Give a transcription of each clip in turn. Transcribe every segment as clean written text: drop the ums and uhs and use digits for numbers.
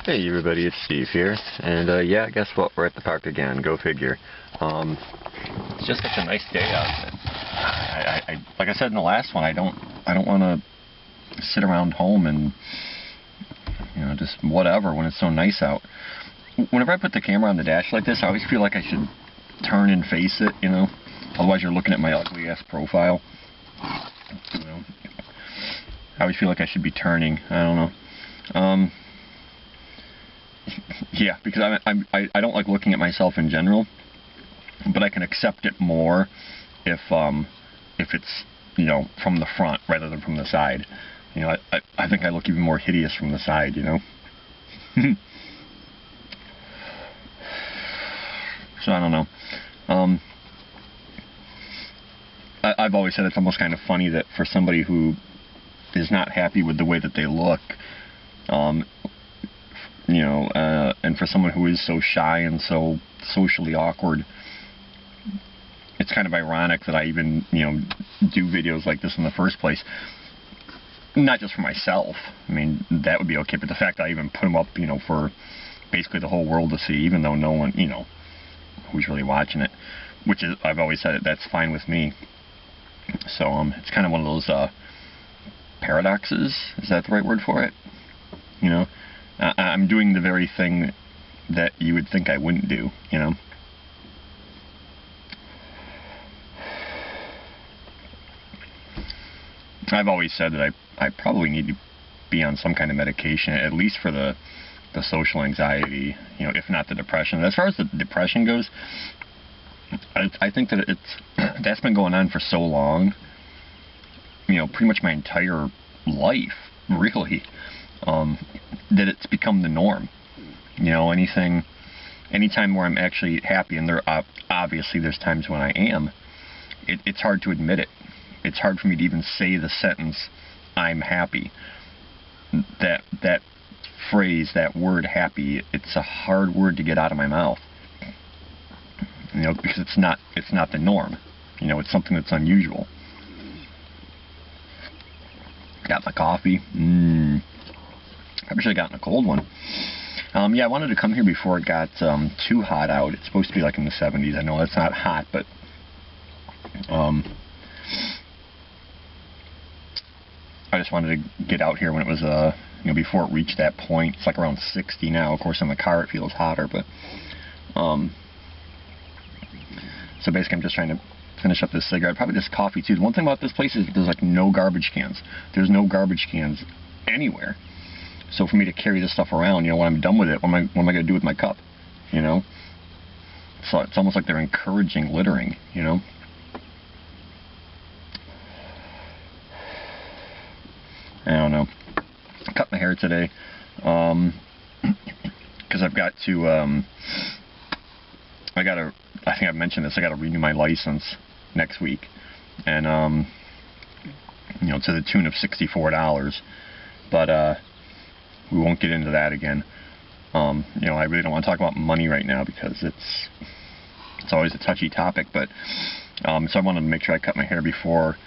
Hey everybody, it's Steve here, and yeah, guess what? We're at the park again. Go figure. It's just such a nice day out. Like I said in the last one, I don't want to sit around home and just whatever when it's so nice out. Whenever I put the camera on the dash like this, I always feel like I should turn and face it. Otherwise you're looking at my ugly ass profile. I always feel like I should be turning. I don't know. Yeah, because I don't like looking at myself in general, but I can accept it more if it's from the front rather than from the side. I think I look even more hideous from the side. So I don't know. I've always said it's almost kind of funny that for somebody who is not happy with the way that they look, and for someone who is so shy and so socially awkward, it's kind of ironic that I even, do videos like this in the first place. Not just for myself. I mean, that would be okay, but the fact that I even put them up, for basically the whole world to see, even though no one, who's really watching it, which is, I've always said that's fine with me. So, it's kind of one of those, paradoxes. Is that the right word for it? I'm doing the very thing that you would think I wouldn't do, I've always said that I probably need to be on some kind of medication, at least for the social anxiety, if not the depression. As far as the depression goes, I think that that's been going on for so long, pretty much my entire life, really, that it's become the norm. Anytime where I'm actually happy, and obviously there's times when I am, it's hard to admit it. It's hard for me to even say the sentence, I'm happy. That phrase, that word happy, it's a hard word to get out of my mouth. Because it's not the norm. It's something that's unusual. Got my coffee. Probably should have gotten a cold one. Yeah, I wanted to come here before it got too hot out. It's supposed to be like in the 70s. I know that's not hot, but I just wanted to get out here when it was before it reached that point. It's like around 60 now. Of course, in the car it feels hotter, but so basically I'm just trying to finish up this cigarette. Probably this coffee too. The one thing about this place is there's like no garbage cans. There's no garbage cans anywhere. So for me to carry this stuff around, when I'm done with it, what am I going to do with my cup? So it's almost like they're encouraging littering, I don't know. I cut my hair today, because I've got to, I think I've mentioned this, I got to renew my license next week, and, to the tune of $64, but, we won't get into that again. I really don't want to talk about money right now because it's always a touchy topic, but, so I wanted to make sure I cut my hair before.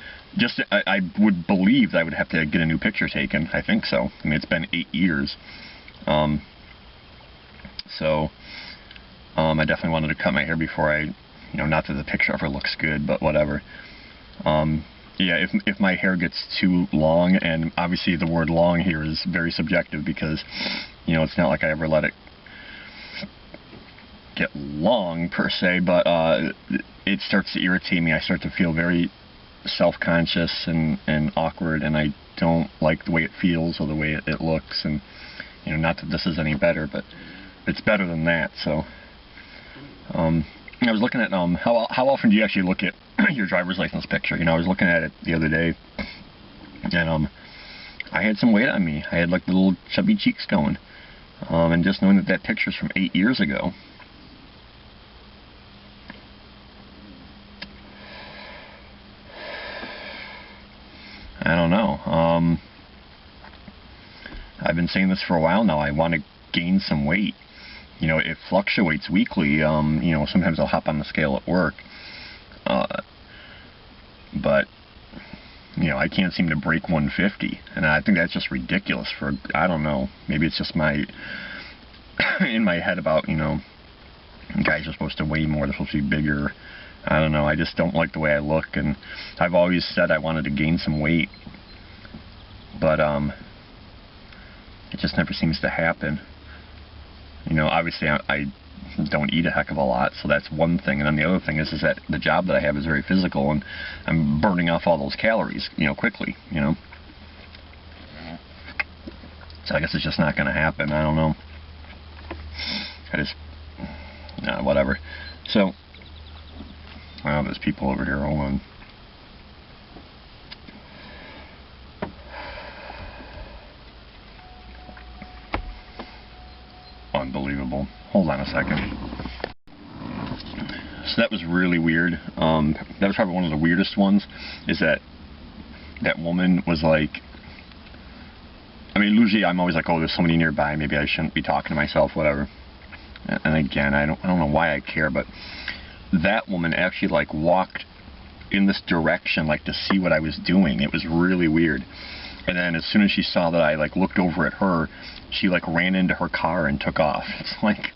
I would believe that I would have to get a new picture taken. I think so. I mean, it's been 8 years. So, I definitely wanted to cut my hair before I, not that the picture ever looks good, but whatever. Yeah, if my hair gets too long, and obviously the word long here is very subjective because, it's not like I ever let it get long per se, but it starts to irritate me. I start to feel very self-conscious and awkward, and I don't like the way it feels or the way it looks, and not that this is any better, but it's better than that. So I was looking at how often do you actually look at your driver's license picture? I was looking at it the other day, and I had some weight on me. I had like little chubby cheeks going, and just knowing that picture's from 8 years ago. I don't know. I've been saying this for a while now. I want to gain some weight. It fluctuates weekly. Sometimes I'll hop on the scale at work. But, I can't seem to break 150. And I think that's just ridiculous for, I don't know, maybe it's just my in my head about, you know, guys are supposed to weigh more, they're supposed to be bigger. I don't know, I just don't like the way I look, and I've always said I wanted to gain some weight, but it just never seems to happen. You know, obviously I don't eat a heck of a lot, so that's one thing, and then the other thing is that the job that I have is very physical, and I'm burning off all those calories, you know, quickly, you know. So I guess it's just not going to happen. I don't know. Whatever. So, well, there's people over here. Hold on. Unbelievable. Hold on a second. So that was really weird. That was probably one of the weirdest ones, is that woman was like, I mean, usually I'm always like, oh, there's somebody nearby, maybe I shouldn't be talking to myself, whatever. And again, I don't know why I care, but that woman actually like walked in this direction, like to see what I was doing. It was really weird. And then as soon as she saw that I like looked over at her, she like ran into her car and took off. It's like,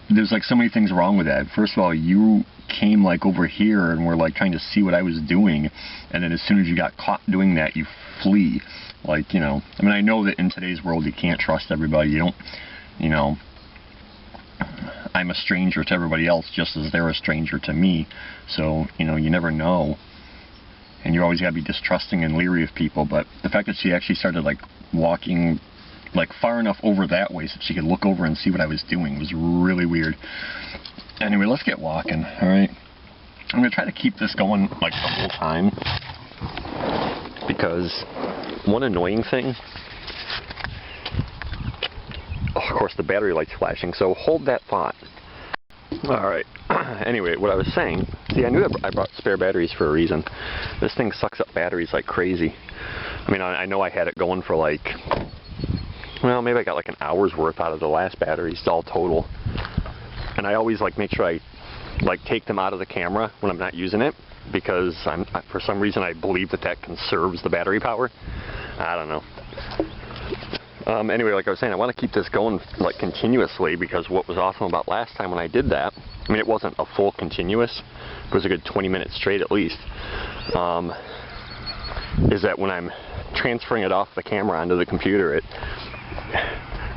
there's like so many things wrong with that. First of all, you came like over here and were like trying to see what I was doing, and then as soon as you got caught doing that, you flee. Like, you know, I mean, I know that in today's world you can't trust everybody. You don't, you know, I'm a stranger to everybody else just as they're a stranger to me. So, you know, you never know. And you always got to be distrusting and leery of people. But the fact that she actually started like walking like far enough over that way so she could look over and see what I was doing was really weird. Anyway, let's get walking, alright? I'm going to try to keep this going like the whole time, because one annoying thing, of course the battery light's flashing, so hold that thought. Alright, anyway, what I was saying, see, I knew that I brought spare batteries for a reason. This thing sucks up batteries like crazy. I mean, I know I had it going for like, well, maybe I got like an hour's worth out of the last batteries all total. And I always like make sure I like take them out of the camera when I'm not using it, because for some reason I believe that conserves the battery power. I don't know. Anyway, like I was saying, I want to keep this going like continuously, because what was awesome about last time when I did that, I mean, it wasn't a full continuous, it was a good 20 minutes straight at least, is that when I'm transferring it off the camera onto the computer,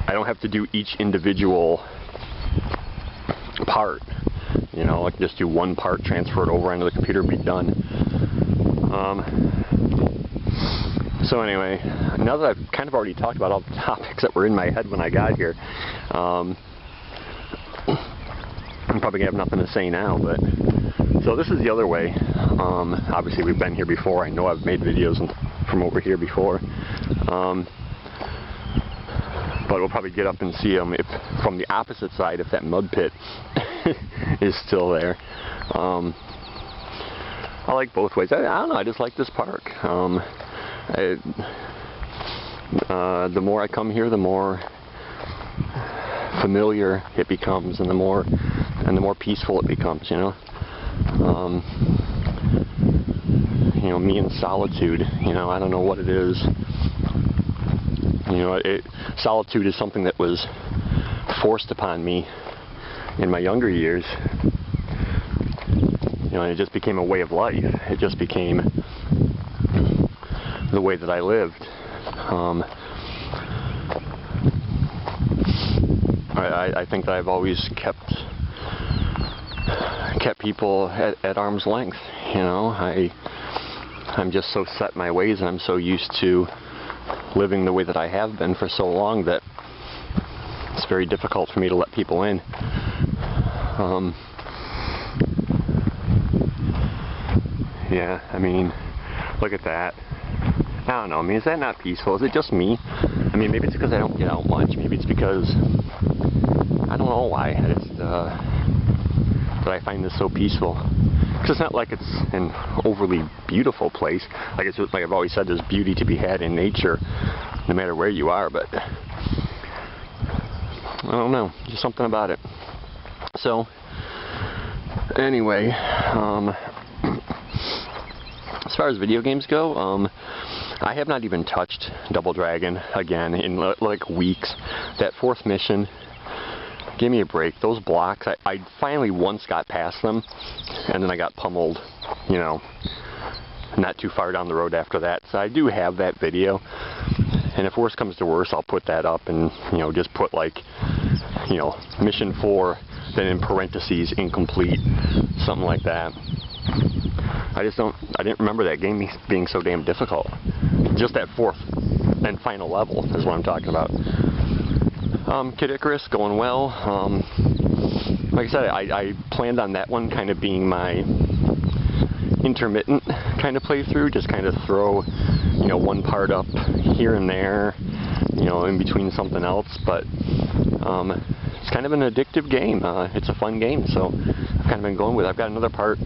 I don't have to do each individual part. You know, I can just do one part, transfer it over onto the computer, and be done. So anyway, now that I've kind of already talked about all the topics that were in my head when I got here, I'm probably going to have nothing to say now, but so this is the other way. Obviously we've been here before. I know I've made videos from over here before. But we'll probably get up and see them from the opposite side, if that mud pit is still there. I like both ways. I don't know, I just like this park. The more I come here, the more familiar it becomes, and the more peaceful it becomes, you know. You know, me and solitude, you know, I don't know what it is. You know, solitude is something that was forced upon me in my younger years. You know, and it just became a way of life. It just became the way that I lived. I think that I've always kept people at arm's length. You know, I'm just so set in my ways, and I'm so used to living the way that I have been for so long that it's very difficult for me to let people in. Yeah, I mean, look at that. I don't know, I mean, is that not peaceful? Is it just me? I mean, maybe it's because I don't get out much. Maybe it's because, I don't know why, that I find this so peaceful. Because it's not like it's an overly beautiful place. Like I've always said, there's beauty to be had in nature, no matter where you are, but I don't know, just something about it. So, anyway, as far as video games go, I have not even touched Double Dragon again in like weeks. That 4th mission, give me a break. Those blocks, I finally once got past them, and then I got pummeled, you know, not too far down the road after that. So I do have that video, and if worse comes to worse, I'll put that up and, you know, just put like, you know, mission 4, then in parentheses, incomplete, something like that. I didn't remember that game being so damn difficult. Just that 4th and final level is what I'm talking about. Kid Icarus, going well. Like I said, I planned on that one kind of being my intermittent kind of playthrough, just kind of throw, you know, one part up here and there, you know, in between something else, but it's kind of an addictive game. It's a fun game, so I've kind of been going with it. I've got another part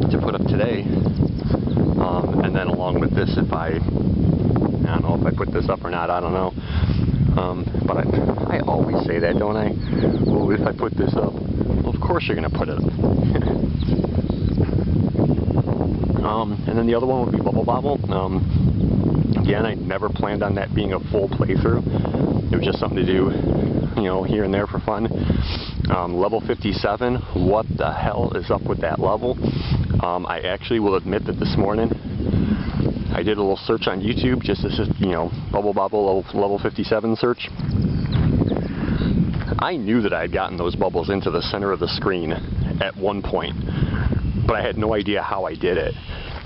to put up today, and then along with this, if I don't know if I put this up or not, I don't know, but I always say that, don't I? Well, if I put this up, well, of course you're going to put it up. And then the other one would be Bubble Bobble. Again, I never planned on that being a full playthrough. It was just something to do, you know, here and there for fun. Level 57, what the hell is up with that level? I actually will admit that this morning I did a little search on YouTube, just as, you know, Bubble Bobble level 57 search. I knew that I had gotten those bubbles into the center of the screen at one point, but I had no idea how I did it.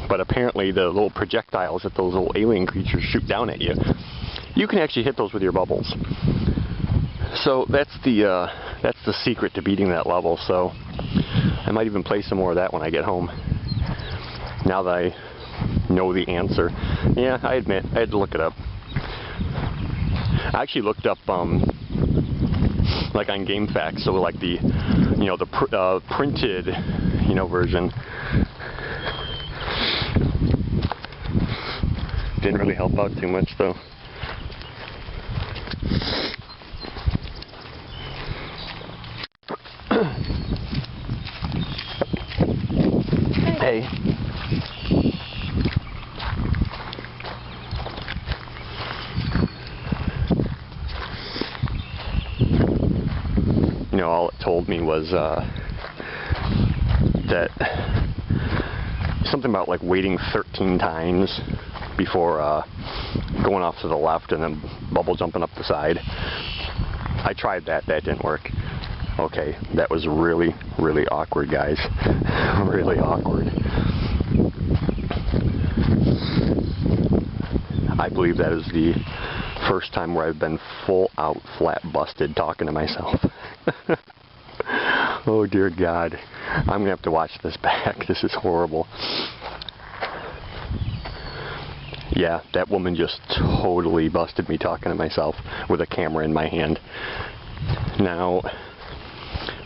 But apparently the little projectiles that those little alien creatures shoot down at you, you can actually hit those with your bubbles. So that's the secret to beating that level. So I might even play some more of that when I get home, now that I know the answer. Yeah, I admit, I had to look it up. I actually looked up, like on GameFAQs, so like the, you know, the printed, you know, version. Didn't really help out too much though. Hey. You know, all it told me was that something about like waiting 13 times before going off to the left and then bubble jumping up the side. I tried that, that didn't work. Okay, that was really, really awkward, guys. Really awkward. I believe that is the first time where I've been full out flat busted talking to myself. Oh dear God. I'm gonna have to watch this back. This is horrible. Yeah, that woman just totally busted me talking to myself with a camera in my hand. Now,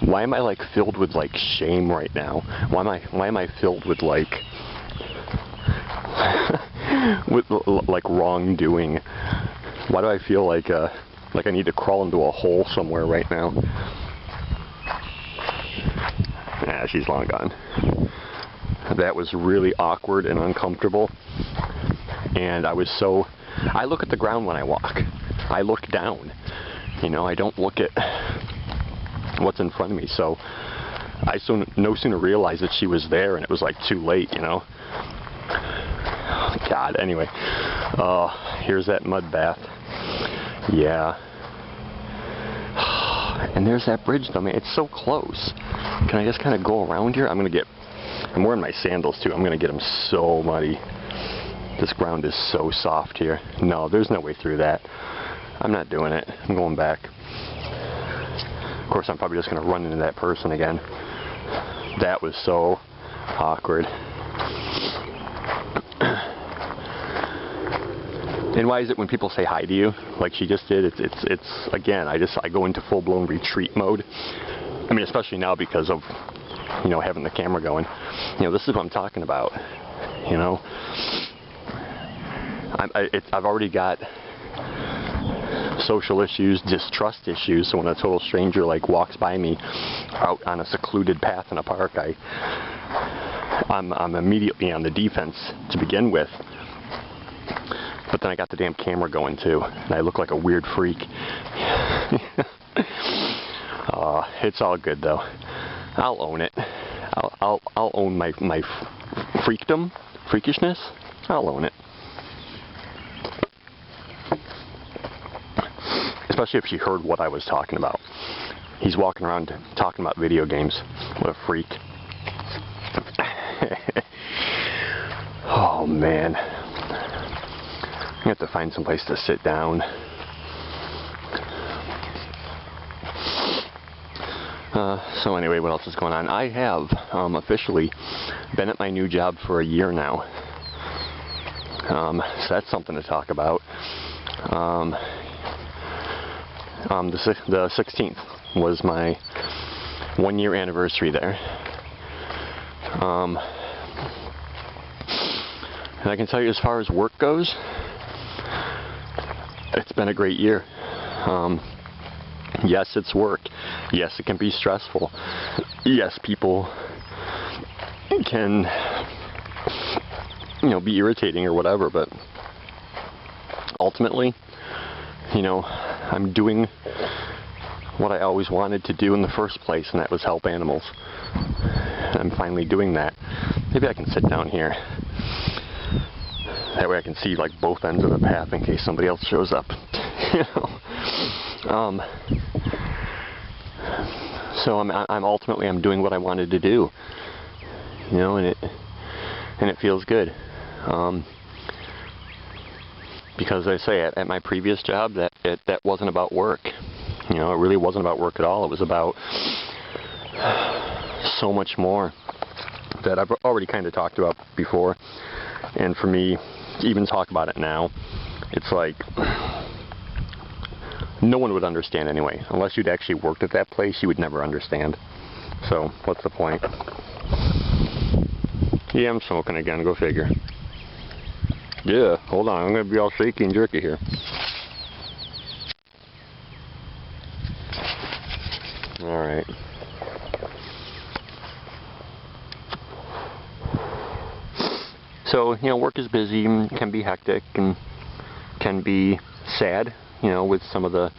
why am I like filled with like shame right now? Why am I filled with like with like wrongdoing? Why do I feel like I need to crawl into a hole somewhere right now? Nah, she's long gone. That was really awkward and uncomfortable. And I look at the ground when I walk. I look down. You know, I don't look at what's in front of me. So I no sooner realized that she was there, and it was like too late, you know. God, anyway. Here's that mud bath. Yeah. And there's that bridge though, man. It's so close. Can I just kind of go around here? I'm wearing my sandals too. I'm going to get them so muddy. This ground is so soft here. No, there's no way through that. I'm not doing it. I'm going back. Of course, I'm probably just going to run into that person again. That was so awkward. And why is it when people say hi to you, like she just did, it's again, I go into full-blown retreat mode. I mean, especially now because of, you know, having the camera going. You know, this is what I'm talking about. You know, I've already got social issues, distrust issues, so when a total stranger like walks by me out on a secluded path in a park, I'm immediately on the defense to begin with. But then I got the damn camera going too, and I look like a weird freak. It's all good though. I'll own it. I'll own my freakishness. I'll own it. Especially if she heard what I was talking about. He's walking around talking about video games. What a freak. Oh man. I have to find some place to sit down. So anyway, what else is going on? I have officially been at my new job for a year now. So that's something to talk about. The 16th was my 1-year anniversary there. And I can tell you, as far as work goes, it's been a great year. Yes, it's work. Yes, it can be stressful. Yes, people can, be irritating or whatever, but ultimately, I'm doing what I always wanted to do in the first place, and that was help animals. I'm finally doing that. Maybe I can sit down here. That way I can see like both ends of the path in case somebody else shows up. So I'm ultimately doing what I wanted to do. And it feels good. Because I say at my previous job that wasn't about work. It really wasn't about work at all. It was about so much more that I've already kind of talked about before. And for me, even talk about it now, it's like no one would understand anyway. Unless you'd actually worked at that place, you would never understand. So what's the point? Yeah, I'm smoking again. Go figure. Yeah, hold on. I'm going to be all shaky and jerky here. Alright. So, work is busy and can be hectic and can be sad, with some of the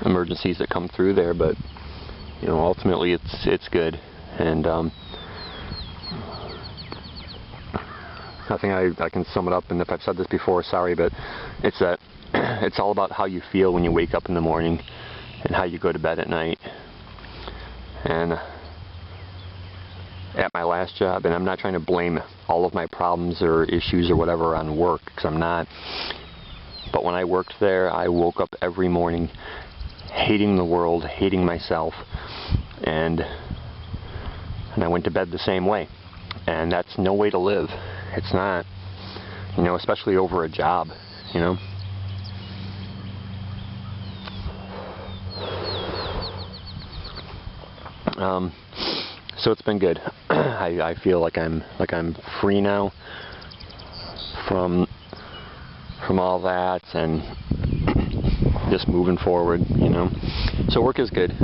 emergencies that come through there, but, ultimately it's good. And, I think I can sum it up, and if I've said this before, sorry, but it's that it's all about how you feel when you wake up in the morning and how you go to bed at night. And at my last job, and I'm not trying to blame all of my problems or issues or whatever on work, because I'm not, but when I worked there, I woke up every morning hating the world, hating myself, and I went to bed the same way. And that's no way to live. It's not, especially over a job, So it's been good. I feel like I'm free now from all that and just moving forward, So work is good.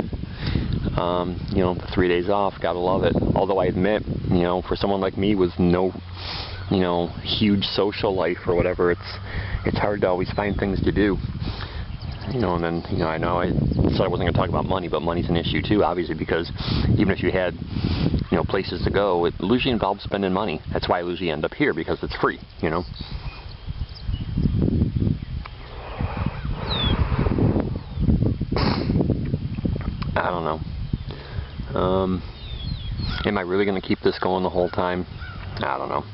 3 days off, gotta love it. Although I admit, for someone like me with no, huge social life or whatever, it's hard to always find things to do. And then, I know I said I wasn't going to talk about money, but money's an issue too, obviously, because even if you had, places to go, it usually involves spending money. That's why I usually end up here, because it's free, I don't know. Am I really going to keep this going the whole time? I don't know.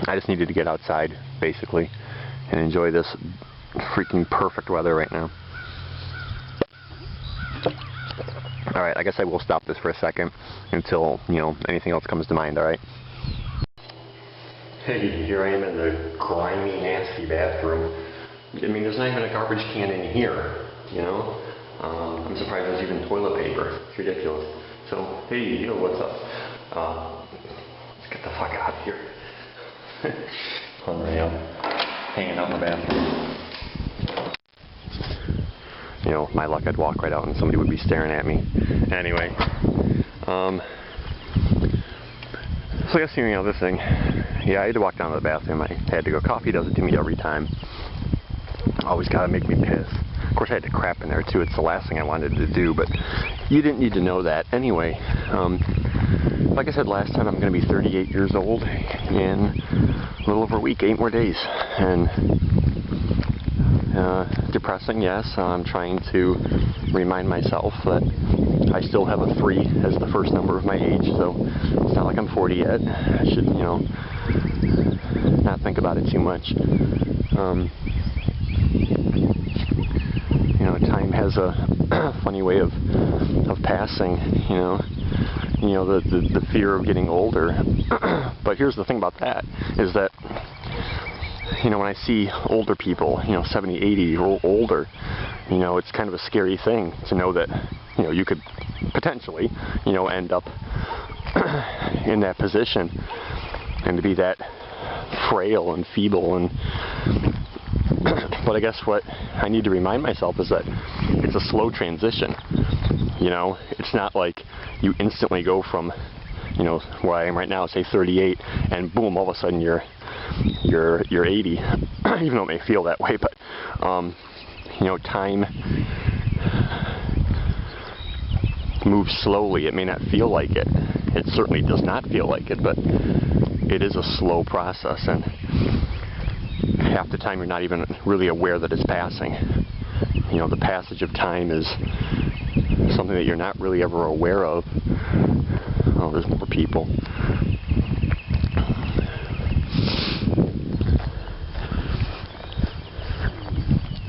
I just needed to get outside, basically, and enjoy this freaking perfect weather right now. Alright, I guess I will stop this for a second until, anything else comes to mind, alright? Hey, here I am in the grimy, nasty bathroom. I mean, there's not even a garbage can in here, I'm surprised there's even toilet paper. It's ridiculous. So, hey, what's up? Let's get the fuck out of here. Unreal. Hanging out in the bathroom. My luck, I'd walk right out and somebody would be staring at me. Anyway, So I guess the only other thing, yeah, I had to walk down to the bathroom. I had to go. Coffee does it to me every time. Always gotta make me piss. Of course I had to crap in there too. It's the last thing I wanted to do, but you didn't need to know that. Anyway, like I said last time, I'm gonna be 38 years old in a little over a week, 8 more days. And depressing, yes. I'm trying to remind myself that I still have a 3 as the first number of my age, so it's not like I'm 40 yet. I should, not think about it too much. Time has a funny way of passing, the fear of getting older. But here's the thing about that, is that, when I see older people, 70, 80 or older, it's kind of a scary thing to know that, you could potentially, end up in that position, and to be that frail and feeble. And but I guess what I need to remind myself is that it's a slow transition. It's not like you instantly go from, where I am right now, say 38, and boom, all of a sudden you're 80. Even though it may feel that way, but time moves slowly. It may not feel like it. It certainly does not feel like it, but it is a slow process, and half the time you're not even really aware that it's passing. The passage of time is something that you're not really ever aware of. Oh, there's more people.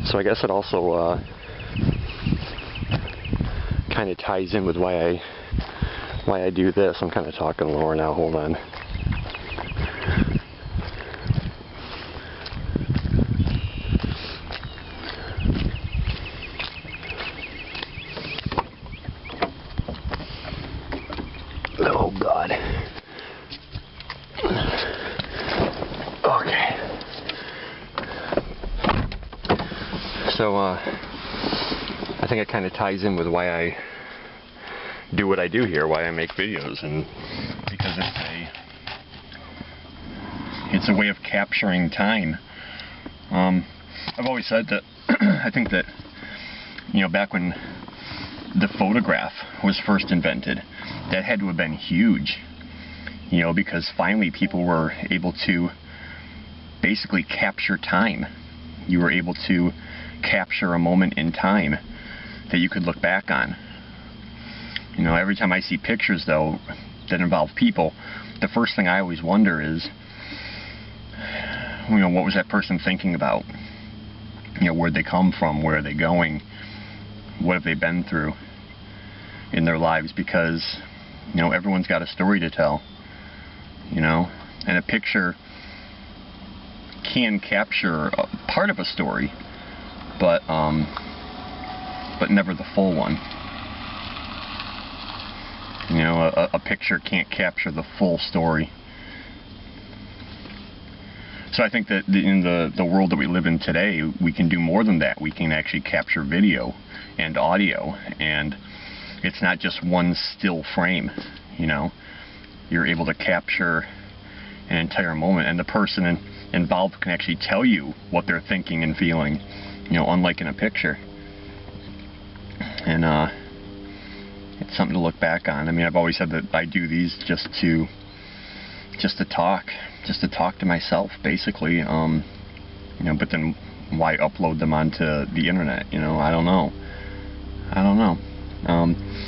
So I guess it also kind of ties in with why I do this. I'm kind of talking lower now. Hold on. Oh God. Okay. So I think it kind of ties in with why I do what I do here, why I make videos, and because it's a way of capturing time. I've always said that I think that back when the photograph was first invented, that had to have been huge, because finally people were able to basically capture time. You were able to capture a moment in time that you could look back on. Every time I see pictures, though, that involve people, the first thing I always wonder is, what was that person thinking about? Where'd they come from? Where are they going? What have they been through in their lives? Because, everyone's got a story to tell, and a picture can capture a part of a story, but never the full one. A picture can't capture the full story. So I think that in the world that we live in today, we can do more than that. We can actually capture video and audio, and it's not just one still frame. You're able to capture an entire moment, and the person involved can actually tell you what they're thinking and feeling, unlike in a picture. And it's something to look back on. I mean, I've always said that I do these just to talk to myself, basically. But then why upload them onto the internet? I don't know.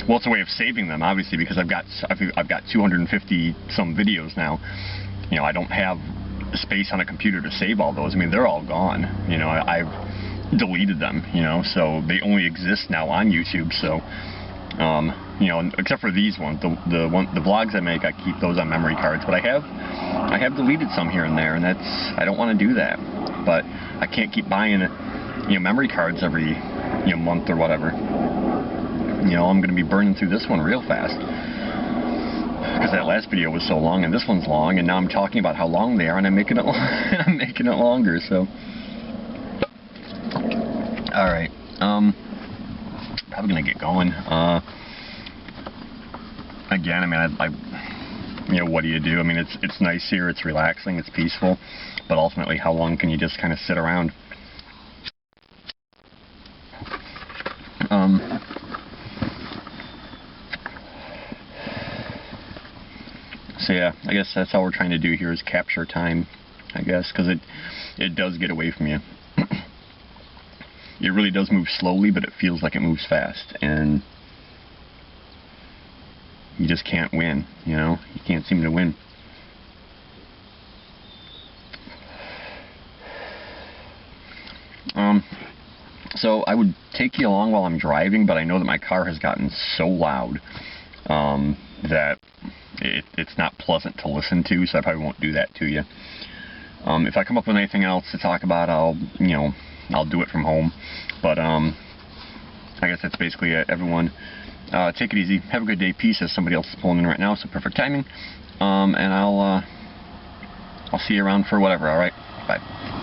Well, it's a way of saving them, obviously, because I've got 250 some videos now. I don't have space on a computer to save all those. I mean, they're all gone. I've deleted them. So they only exist now on YouTube. So, except for these ones, the vlogs I make, I keep those on memory cards. But I have deleted some here and there, and I don't want to do that. But I can't keep buying memory cards every month or whatever. I'm going to be burning through this one real fast, because that last video was so long, and this one's long, and now I'm talking about how long they are, and I'm making it longer. So, all right, probably gonna get going. Again, I mean, what do you do? I mean, it's nice here, it's relaxing, it's peaceful, but ultimately, how long can you just kind of sit around? So yeah, I guess that's all we're trying to do here is capture time, I guess, because it does get away from you. It really does move slowly, but it feels like it moves fast, and you just can't win, you can't seem to win. So I would take you along while I'm driving, but I know that my car has gotten so loud that it's not pleasant to listen to, so I probably won't do that to you. If I come up with anything else to talk about, I'll do it from home. But I guess that's basically it. Everyone, take it easy. Have a good day. Peace. As somebody else is pulling in right now, so perfect timing. And I'll see you around for whatever. All right. Bye.